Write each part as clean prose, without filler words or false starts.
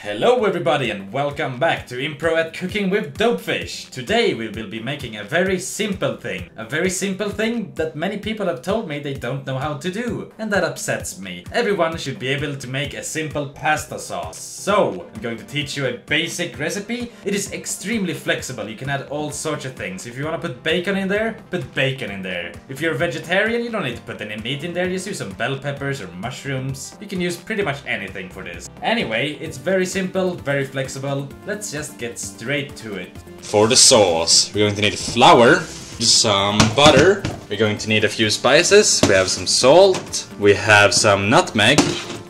Hello everybody and welcome back to Impro at Cooking with Dopefish. Today we will be making a very simple thing. A very simple thing that many people have told me they don't know how to do. And that upsets me. Everyone should be able to make a simple pasta sauce. So, I'm going to teach you a basic recipe. It is extremely flexible. You can add all sorts of things. If you want to put bacon in there, put bacon in there. If you're a vegetarian, you don't need to put any meat in there. Just use some bell peppers or mushrooms. You can use pretty much anything for this. Anyway, it's very simple, very flexible. Let's just get straight to it. For the sauce, we're going to need flour, some butter, we're going to need a few spices, we have some salt, we have some nutmeg,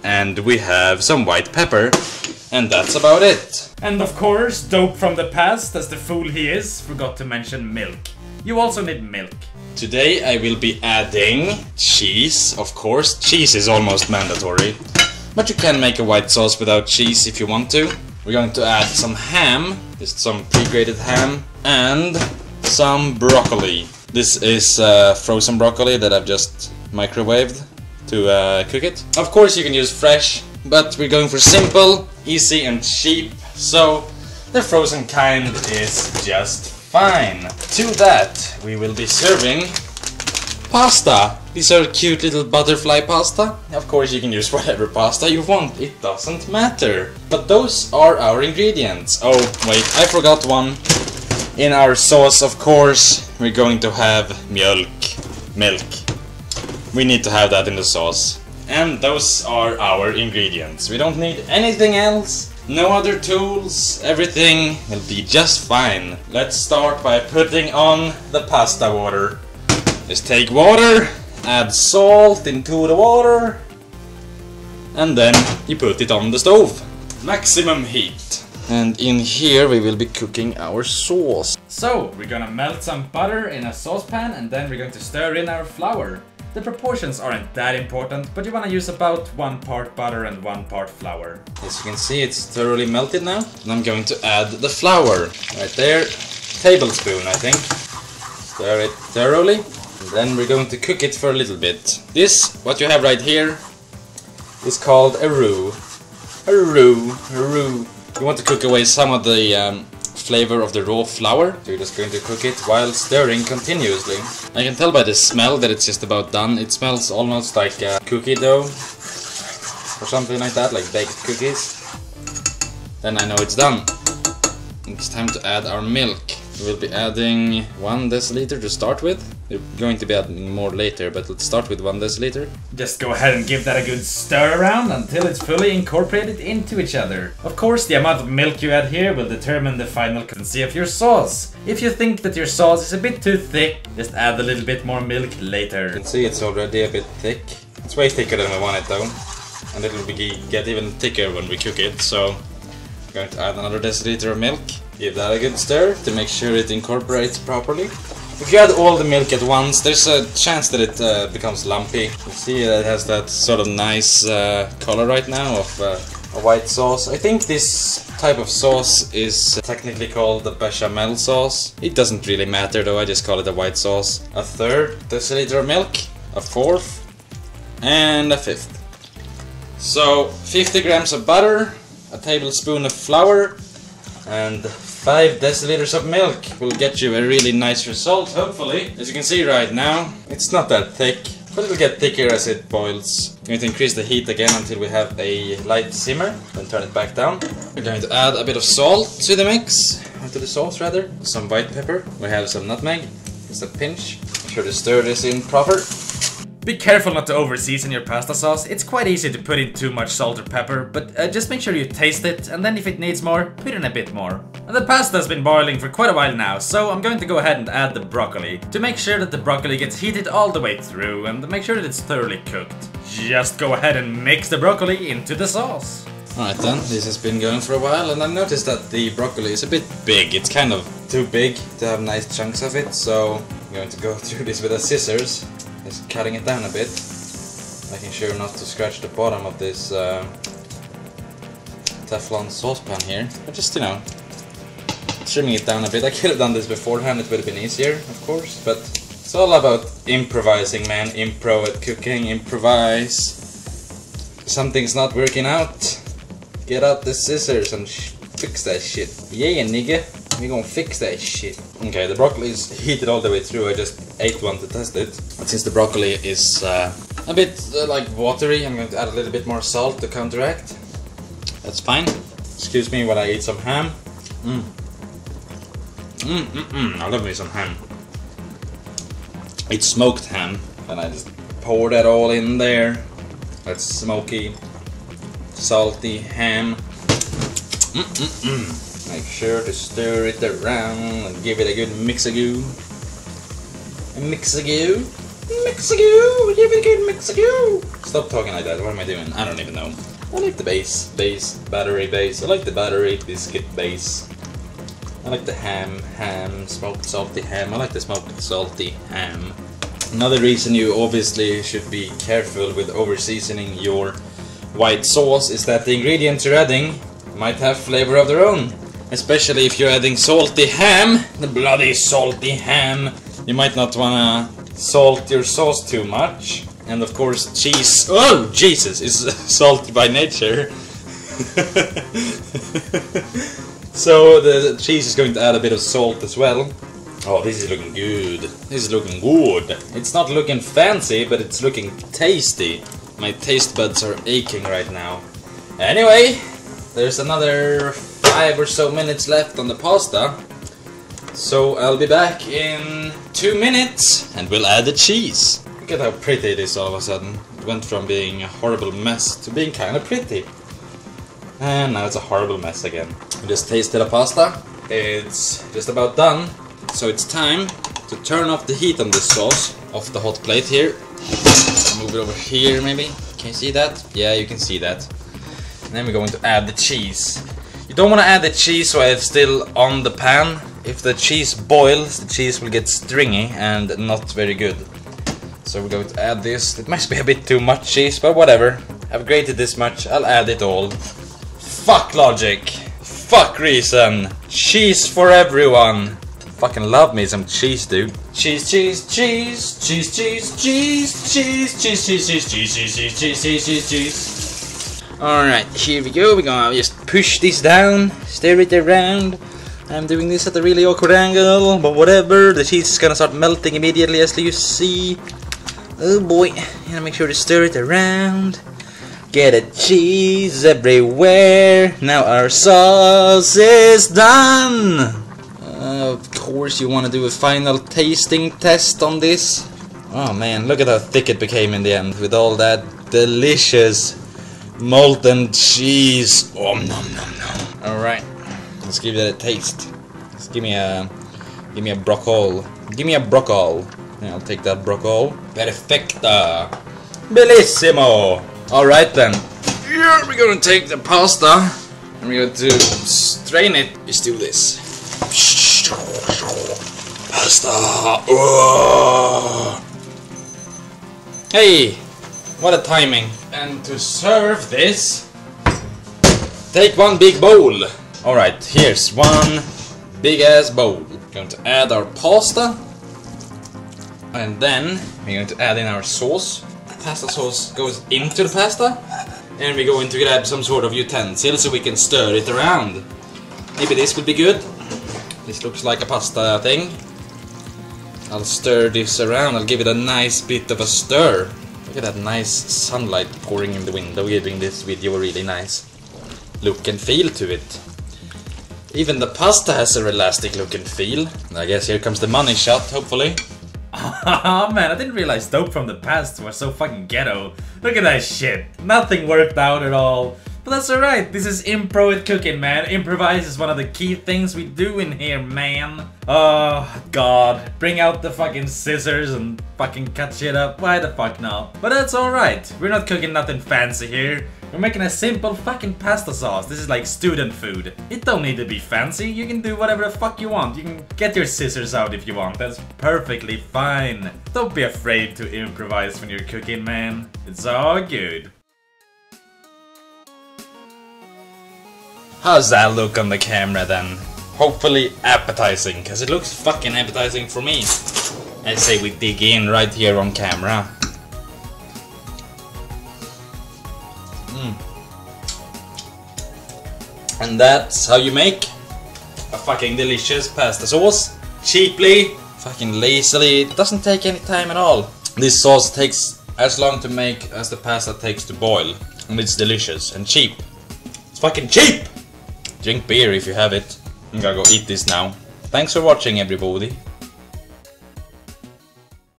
and we have some white pepper, and that's about it. And of course, Dope from the past, as the fool he is, forgot to mention milk. You also need milk. Today I will be adding cheese, of course. Cheese is almost mandatory. But you can make a white sauce without cheese if you want to. We're going to add some ham, just some pre-grated ham, and some broccoli. This is frozen broccoli that I've just microwaved to cook it. Of course you can use fresh, but we're going for simple, easy and cheap, so the frozen kind is just fine. To that we will be serving pasta. These are cute little butterfly pasta. Of course you can use whatever pasta you want, it doesn't matter. But those are our ingredients. Oh wait, I forgot one. In our sauce, of course, we're going to have milk. We need to have that in the sauce. And those are our ingredients. We don't need anything else. No other tools. Everything will be just fine. Let's start by putting on the pasta water. Just take water, add salt into the water, and then you put it on the stove. Maximum heat. And in here we will be cooking our sauce. So, we're gonna melt some butter in a saucepan and then we're going to stir in our flour. The proportions aren't that important, but you wanna use about 1 part butter and 1 part flour. As you can see, it's thoroughly melted now. And I'm going to add the flour. Right there, tablespoon I think. Stir it thoroughly. And then we're going to cook it for a little bit. This, what you have right here, is called a roux. A roux. You want to cook away some of the flavor of the raw flour. So you're just going to cook it while stirring continuously. I can tell by the smell that it's just about done. It smells almost like cookie dough or something like that, like baked cookies. Then I know it's done. It's time to add our milk. We'll be adding 1 deciliter to start with. We're going to be adding more later, but let's start with 1 deciliter. Just go ahead and give that a good stir around until it's fully incorporated into each other. Of course, the amount of milk you add here will determine the final consistency of your sauce. If you think that your sauce is a bit too thick, just add a little bit more milk later. You can see it's already a bit thick. It's way thicker than we want it though. And it will get even thicker when we cook it, so I'm going to add another deciliter of milk. Give that a good stir to make sure it incorporates properly. If you add all the milk at once, there's a chance that it becomes lumpy. You see it has that sort of nice color right now of a white sauce. I think this type of sauce is technically called the bechamel sauce. It doesn't really matter though, I just call it a white sauce. 1/3 deciliter of milk, 1/4, and 1/5. So 50 grams of butter, a tablespoon of flour, and 5 deciliters of milk will get you a really nice result, hopefully. As you can see right now, it's not that thick, but it'll get thicker as it boils. I'm going to increase the heat again until we have a light simmer, then turn it back down. We're going to add a bit of salt to the mix, or to the sauce rather. Some white pepper, we have some nutmeg, just a pinch. Make sure to stir this in proper. Be careful not to over-season your pasta sauce. It's quite easy to put in too much salt or pepper, but just make sure you taste it, and then if it needs more, put in a bit more. And the pasta's been boiling for quite a while now, so I'm going to go ahead and add the broccoli, to make sure that the broccoli gets heated all the way through, and make sure that it's thoroughly cooked. Just go ahead and mix the broccoli into the sauce. Alright then, this has been going for a while, and I've noticed that the broccoli is a bit big. It's kind of too big to have nice chunks of it, so I'm going to go through this with a scissors. Just cutting it down a bit, making sure not to scratch the bottom of this Teflon saucepan here, but just, you know, trimming it down a bit. I could have done this beforehand, it would have been easier, of course, but it's all about improvising, man. Impro at cooking, improvise. Something's not working out, Get out the scissors and fix that shit. Yeah, nigga. We gonna fix that shit. Okay, the broccoli is heated all the way through. I just ate one to test it. But since the broccoli is a bit like watery, I'm going to add a little bit more salt to counteract. That's fine. Excuse me while I eat some ham. I love me some ham. It's smoked ham, and I just pour that all in there. That's smoky, salty ham. Make sure to stir it around and give it a good mix-a-goo. Mix-a-goo. Mix-a-goo. Give it a good mix-a-goo. Stop talking like that. What am I doing? I don't even know. I like the base. Battery base. I like the battery biscuit base. I like the ham, smoked salty ham. I like the smoked salty ham. Another reason you obviously should be careful with over-seasoning your white sauce is that the ingredients you're adding might have flavor of their own. Especially if you're adding salty ham, the bloody salty ham. You might not wanna salt your sauce too much. And of course cheese, oh Jesus, is salty by nature. So the cheese is going to add a bit of salt as well. Oh, this is looking good. This is looking good. It's not looking fancy, but it's looking tasty. My taste buds are aching right now. Anyway, there's another 5 or so minutes left on the pasta. So I'll be back in 2 minutes and we'll add the cheese. Look at how pretty it is all of a sudden. It went from being a horrible mess to being kind of pretty. And now it's a horrible mess again. We just tasted the pasta. It's just about done. So it's time to turn off the heat on this sauce off the hot plate here. Move it over here maybe. Can you see that? Yeah, you can see that. And then we're going to add the cheese. You don't want to add the cheese while it's still on the pan. If the cheese boils, the cheese will get stringy and not very good. So we're going to add this. It must be a bit too much cheese, but whatever. I've grated this much, I'll add it all. Fuck logic. Fuck reason. Cheese for everyone. Fucking love me some cheese, dude. Cheese, cheese, cheese, cheese, cheese, cheese, cheese, cheese, cheese, cheese, cheese, cheese, cheese, cheese, cheese, cheese, cheese. Alright, here we go. We're gonna just push this down, stir it around. I'm doing this at a really awkward angle, but whatever. The cheese is gonna start melting immediately, as you see. Oh boy, gotta make sure to stir it around. Get a cheese everywhere. Now our sauce is done. Of course you want to do a final tasting test on this. Oh man, look at how thick it became in the end with all that delicious molten cheese. Oh, nom nom nom. Alright, let's give that a taste. Just give me a broccoli. Give me a broccoli. Yeah, I'll take that broccoli. Perfecta. Bellissimo. Alright then. Here we're gonna take the pasta and we're going to strain it. Let's do this. Pasta. Oh. Hey, what a timing. And to serve this, take one big bowl. Alright, here's one big ass bowl. We're going to add our pasta. And then we're going to add in our sauce. Pasta sauce goes into the pasta. And we're going to grab some sort of utensil so we can stir it around. Maybe this would be good. This looks like a pasta thing. I'll stir this around. I'll give it a nice bit of a stir. Look at that nice sunlight pouring in the window, giving this video a really nice look and feel to it. Even the pasta has a realistic look and feel. I guess here comes the money shot, hopefully. Oh man, I didn't realize Dope from the past was so fucking ghetto. Look at that shit. Nothing worked out at all. But that's alright, this is Impro at cooking, man. Improvise is one of the key things we do in here, man. Oh god. Bring out the fucking scissors and fucking cut shit up. Why the fuck not? But that's alright. We're not cooking nothing fancy here. We're making a simple fucking pasta sauce. This is like student food. It don't need to be fancy. You can do whatever the fuck you want. You can get your scissors out if you want. That's perfectly fine. Don't be afraid to improvise when you're cooking, man. It's all good. How's that look on the camera then? Hopefully appetizing, because it looks fucking appetizing for me. I say we dig in right here on camera. And that's how you make a fucking delicious pasta sauce. Cheaply, fucking lazily, it doesn't take any time at all. This sauce takes as long to make as the pasta takes to boil. And it's delicious and cheap. It's fucking cheap! Drink beer if you have it. I'm gonna go eat this now. Thanks for watching, everybody.